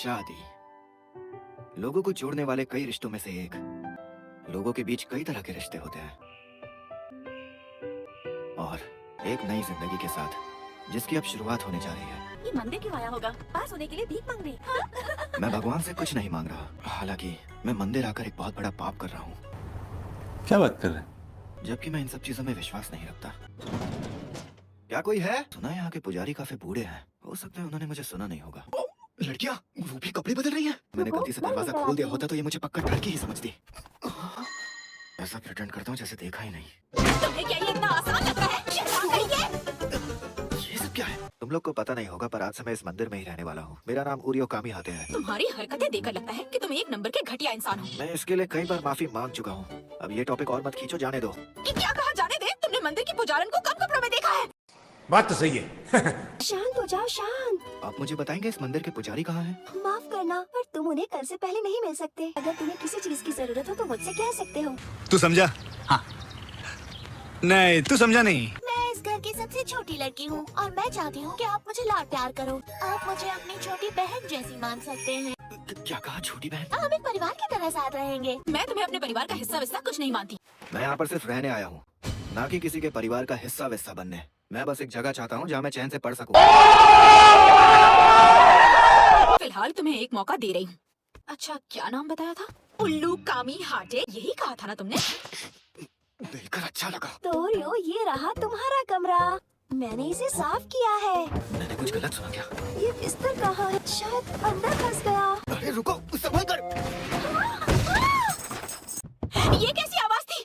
शादी लोगों को जोड़ने वाले कई रिश्तों में से एक। लोगों के बीच कई तरह के रिश्ते होते हैं और एक नई जिंदगी के साथ जिसकी अब शुरुआत होने जा रही है। ये मंदिर क्यों आया होगा? पास होने के लिए भीख मांगने? मैं भगवान से कुछ नहीं मांग रहा, हालांकि मैं मंदिर आकर एक बहुत बड़ा पाप कर रहा हूँ। क्या बात कर रहे हैं? जबकि मैं इन सब चीजों में विश्वास नहीं रखता। क्या कोई है? सुना है यहाँ के पुजारी काफी बूढ़े हैं, हो सकता है उन्होंने मुझे सुना नहीं होगा। लड़कियाँ वो भी कपड़े बदल रही हैं। मैंने गलती से दरवाजा खोल दिया होता तो ये मुझे पक्का लड़की ही समझती। ऐसा प्रिटेंड करता हूँ जैसे देखा ही नहीं। तुम्हें क्या ये इतना आसान लगता है? ये सब क्या है? तुम लोग को पता नहीं होगा पर आज से मैं इस मंदिर में ही रहने वाला हूँ। मेरा नाम उरियो कामी हाते है। तुम्हारी हरकतें देखकर लगता है कि तुम एक नंबर के घटिया इंसान हो। मैं इसके लिए कई बार माफी मांग चुका हूँ। अब ये टॉपिक और मत खींचो, जाने दो। कि क्या कहा जाने दे? तुमने मंदिर की पुजारन को कब कपड़ों में देखा है? बात तो सही है। शांत हो जाओ, शांत। आप मुझे बताएंगे इस मंदिर के पुजारी कहाँ हैं? माफ करना, पर तुम उन्हें कल से पहले नहीं मिल सकते। अगर तुम्हें किसी चीज की जरूरत हो तो मुझसे कह सकते हो। तू समझा? हाँ। नहीं, तू समझा नहीं। मैं इस घर की सबसे छोटी लड़की हूँ और मैं चाहती हूँ कि आप मुझे लाड प्यार करो। आप मुझे अपनी छोटी बहन जैसी मान सकते हैं। क्या कहा? छोटी बहन? हम एक परिवार की तरह साथ रहेंगे। मैं तुम्हें अपने परिवार का हिस्सा विस्सा कुछ नहीं मानती। मैं यहाँ पर सिर्फ रहने आया हूँ, ना कि किसी के परिवार का हिस्सा विस्सा बनने। मैं बस एक जगह चाहता हूँ जहाँ मैं चैन से पढ़ सकूँ। फिलहाल तुम्हें एक मौका दे रही हूँ। अच्छा, क्या नाम बताया था? उल्लू कामी हाटे, यही कहा था ना तुमने? देखकर अच्छा लगा। तो रियो, ये रहा तुम्हारा कमरा। मैंने इसे साफ किया है। मैंने कुछ गलत सुना क्या? ये बिस्तर कहाँ है? शायद अंदर फंस गया। अरे रुको, संभल कर। ये कैसी आवाज थी?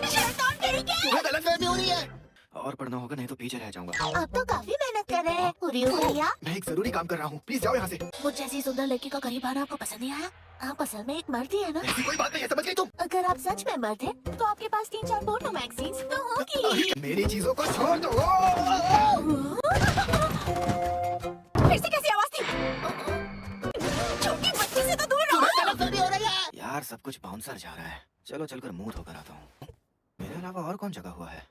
शैतान तरीके! तुम्हें गलतफहमी हो रही है। और पढ़ना होगा, नहीं तो पीछे रह जाऊंगा। आप तो काफी मेहनत कर रहे हैं उरियो भैया। मैं एक जरूरी काम कर रहा हूँ, प्लीज जाओ यहाँ से। मुझ जैसी सुंदर लड़की का करीब आना आपको पसंद नहीं आया? आप असल में एक मर्द ही है ना? ऐसी कोई बात नहीं है, समझ गई तुम? अगर आप सच में मर्द हैं, तो आपके पास 3-4 फोटो मैगजीन्स तो होगी। मेरी चीजों को छोड़ दो। फिर से कैसी आवाज थी? छोटी बच्ची से तो दूर रहो। यार सब कुछ बाउंसर जा रहा है। चलो चलकर मुंह धोकर आता हूँ। मेरे अलावा और कौन जगह हुआ है?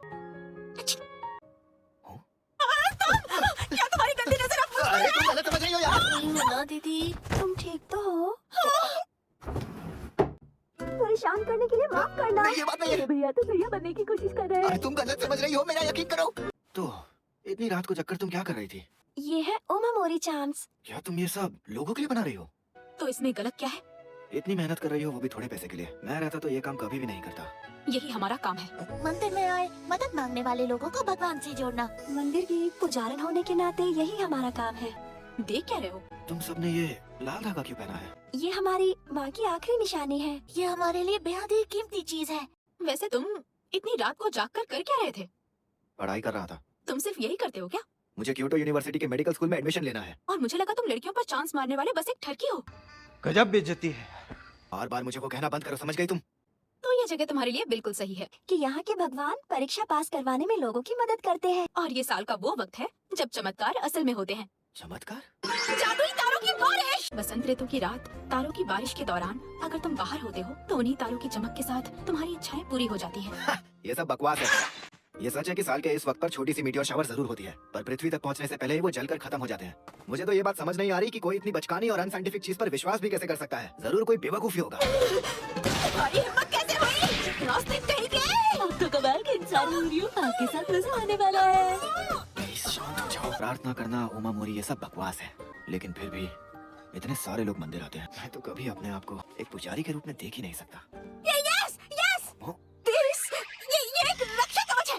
क्या तुम्हारी गंदी नजर अब मुझ पर है? तुम गलत समझ रही हो यार। ना दीदी, तुम ठीक तो हो? परेशान करने के लिए माफ करना। नहीं, ये बात नहीं है। भैया तो भैया बनने की कोशिश कर रहे अरे तुम गलत समझ रही हो, मेरा यकीन करो। तो इतनी रात को जगकर तुम क्या कर रही थी? ये है ओमामोरी चाम्स। क्या तुम ये सब लोगों के लिए बना रही हो? तो इसमें गलत क्या है? इतनी मेहनत कर रही हो, वो भी थोड़े पैसे के लिए। मैं रहता तो ये काम कभी भी नहीं करता। यही हमारा काम है। मंदिर में आए मदद मांगने वाले लोगों को भगवान से जोड़ना। मंदिर की पुजारन होने के नाते यही हमारा काम है। देख क्या रहे हो? तुम सबने ये लाल धागा क्यों पहना है? ये हमारी माँ की आखिरी निशानी है। ये हमारे लिए बेहद ही कीमती चीज है। वैसे तुम इतनी रात को जागकर कर क्या रहे थे? पढ़ाई कर रहा था। तुम सिर्फ यही करते हो क्या? मुझे क्योटो यूनिवर्सिटी के मेडिकल स्कूल में एडमिशन लेना है। और मुझे लगा तुम लड़कियों पर चांस मारने वाले बस एक ठरकी हो। गजब बेइज्जती है। बार बार मुझे वो कहना बंद करो, समझ गई तुम? तो ये जगह तुम्हारे लिए बिल्कुल सही है। कि यहाँ के भगवान परीक्षा पास करवाने में लोगों की मदद करते हैं। और ये साल का वो वक्त है जब चमत्कार असल में होते हैं। चमत्कार? जादुई तारों की बारिश। बसंत ऋतु की रात तारों की बारिश के दौरान अगर तुम बाहर होते हो तो उन्हीं तारों की चमक के साथ तुम्हारी इच्छाएं पूरी हो जाती हैं। ये सब बकवास है। ये सच है कि साल के इस वक्त पर छोटी सी मीटियोर शावर जरूर होती है, पर पृथ्वी तक पहुंचने से पहले ही वो जलकर खत्म हो जाते हैं। मुझे तो ये बात समझ नहीं आ रही कि कोई इतनी बचकानी और अनसाइंटिफिक चीज पर विश्वास भी कैसे कर सकता है। जरूर कोई बेवकूफी होगा। तुम्हारी हिम्मत कैसे हुई? नास्तिक कहीं के? अब तो कमाल के इंसान उरियो आपके साथ मजा आने वाला है। प्लीज शांत हो जाओ। प्रार्थना करना, ओमामोरी, ये सब बकवास है। लेकिन फिर भी इतने सारे लोग मंदिर आते हैं। मैं तो कभी अपने आप को एक पुजारी के रूप में देख ही नहीं सकता। Yes yes. हाँ? ये एक रक्षा कवच है।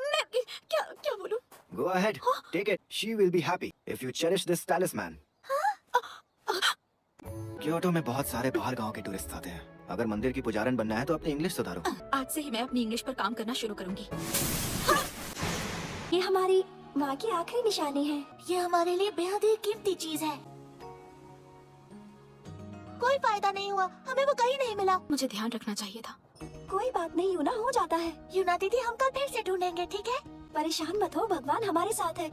मैं क्या क्या बोलूं? Go ahead, take it. She will be happy if you cherish this talisman. Kyoto में बहुत सारे बाहर गांव के टूरिस्ट आते हैं। अगर मंदिर की पुजारन बनना है तो अपनी इंग्लिश सुधारो। आज से ही मैं अपनी इंग्लिश पर काम करना शुरू करूंगी। ये हमारी माँ की आखिरी निशानी है। ये हमारे लिए बेहद ही कीमती चीज है। कोई फायदा नहीं हुआ, हमें वो कहीं नहीं मिला। मुझे ध्यान रखना चाहिए था। कोई बात नहीं, यूना हो जाता है। यूना दीदी, हम कल फिर से ढूंढेंगे, ठीक है? परेशान मत हो, भगवान हमारे साथ है।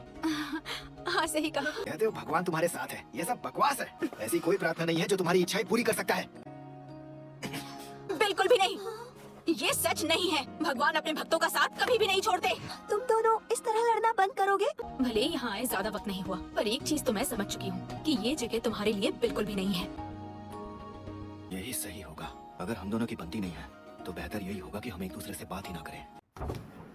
हाँ सही कहा। कहते हो भगवान तुम्हारे साथ है, ये सब बकवास है। ऐसी कोई प्रार्थना नहीं है जो तुम्हारी इच्छाएं पूरी कर सकता है। बिल्कुल भी नहीं। ये सच नहीं है। भगवान अपने भक्तों का साथ कभी भी नहीं छोड़ते। तुम दोनों इस तरह लड़ना बंद करोगे? भले ही यहाँ आए ज्यादा वक्त नहीं हुआ, पर एक चीज तो मैं समझ चुकी हूँ कि ये जगह तुम्हारे लिए बिल्कुल भी नहीं है। यही सही होगा। अगर हम दोनों की बनती नहीं है तो बेहतर यही होगा कि हम एक दूसरे से बात ही ना करें।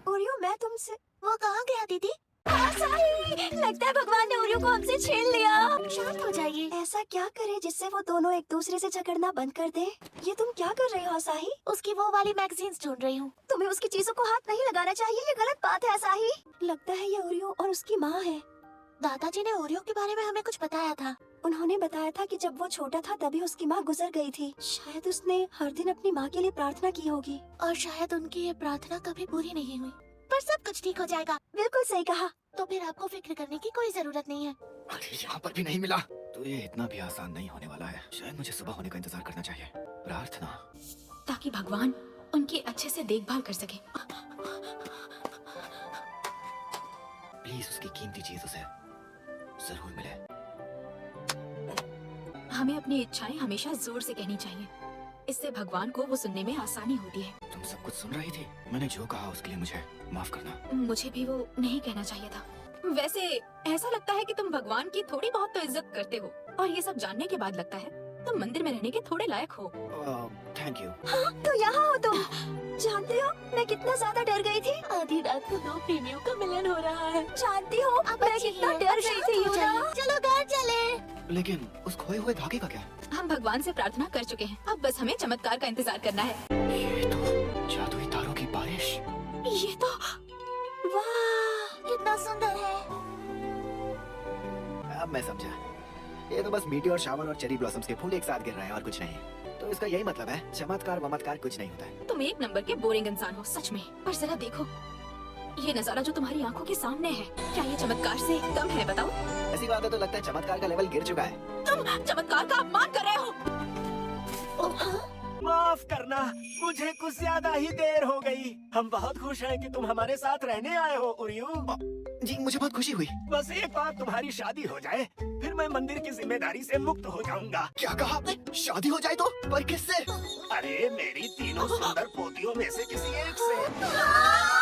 ओरियो, मैं तुमसे वो कहाँ गया दीदी? आसाही, लगता है भगवान ने ओरियो को हमसे छीन लिया। शांत हो जाइए। ऐसा क्या करे जिससे वो दोनों एक दूसरे से झगड़ना बंद कर दे? ये तुम क्या कर रही हो आसाही? उसकी वो वाली मैगजीन्स ढूंढ रही हूँ। तुम्हें उसकी चीजों को हाथ नहीं लगाना चाहिए, ये गलत बात है आसाही। लगता है ये ओरियो और उसकी माँ है। दादाजी ने ओरियो के बारे में हमें कुछ बताया था। उन्होंने बताया था कि जब वो छोटा था तभी उसकी माँ गुजर गई थी। शायद उसने हर दिन अपनी माँ के लिए प्रार्थना की होगी। और शायद उनकी ये प्रार्थना कभी पूरी नहीं हुई। पर सब कुछ ठीक हो जाएगा। बिल्कुल सही कहा। तो फिर आपको फिक्र करने की कोई जरूरत नहीं है। अरे यहाँ पर भी नहीं मिला तो ये इतना भी आसान नहीं होने वाला है। शायद मुझे सुबह होने का इंतजार करना चाहिए। प्रार्थना, ताकि भगवान उनकी अच्छे से देखभाल कर सके। प्लीज उसकी कीमती चीज उसे जरूर मिले। हमें अपनी इच्छाएं हमेशा जोर से कहनी चाहिए। इससे भगवान को वो सुनने में आसानी होती है। तुम सब कुछ सुन रही थी? मैंने जो कहा उसके लिए मुझे माफ करना। मुझे भी वो नहीं कहना चाहिए था। वैसे ऐसा लगता है कि तुम भगवान की थोड़ी बहुत तो इज्जत करते हो, और ये सब जानने के बाद लगता है तुम मंदिर में रहने के थोड़े लायक हो। Thank you. तो यहाँ हो तुम। जानते हो मैं कितना ज्यादा डर गई थी। आधी रात को दो प्रेमियों का मिलन हो रहा है। जानती हो मैं कितना डर गई थी यूना। चलो घर चले। लेकिन उस खोए हुए धागे का क्या? हम भगवान से प्रार्थना कर चुके हैं, अब बस हमें चमत्कार का इंतजार करना है। ये तो जादुई तारों की बारिश। ये तो वाह, कितना सुंदर है। अब मैं समझा। ये तो बस मीटियोर शावर और चेरी ब्लॉसम्स के फूल एक साथ गिर रहे हैं और कुछ नहीं। तो इसका यही मतलब है, चमत्कार वमत्कार कुछ नहीं होता है। तुम एक नंबर के बोरिंग इंसान हो सच में। पर जरा देखो, ये नजारा जो तुम्हारी आंखों के सामने है, क्या ये चमत्कार से कम है? बताओ। ऐसी बात है तो लगता है चमत्कार का लेवल गिर चुका है। तुम चमत्कार का अपमान कर रहे हो। माफ करना, मुझे कुछ ज्यादा ही देर हो गई। हम बहुत खुश हैं कि तुम हमारे साथ रहने आए हो उरियू। जी मुझे बहुत खुशी हुई। बस एक बार तुम्हारी शादी हो जाए, फिर मैं मंदिर की जिम्मेदारी से मुक्त हो जाऊंगा। क्या कहा आपने? शादी हो जाए तो? पर किससे? अरे मेरी तीनों सुंदर पोतियों में से किसी एक से।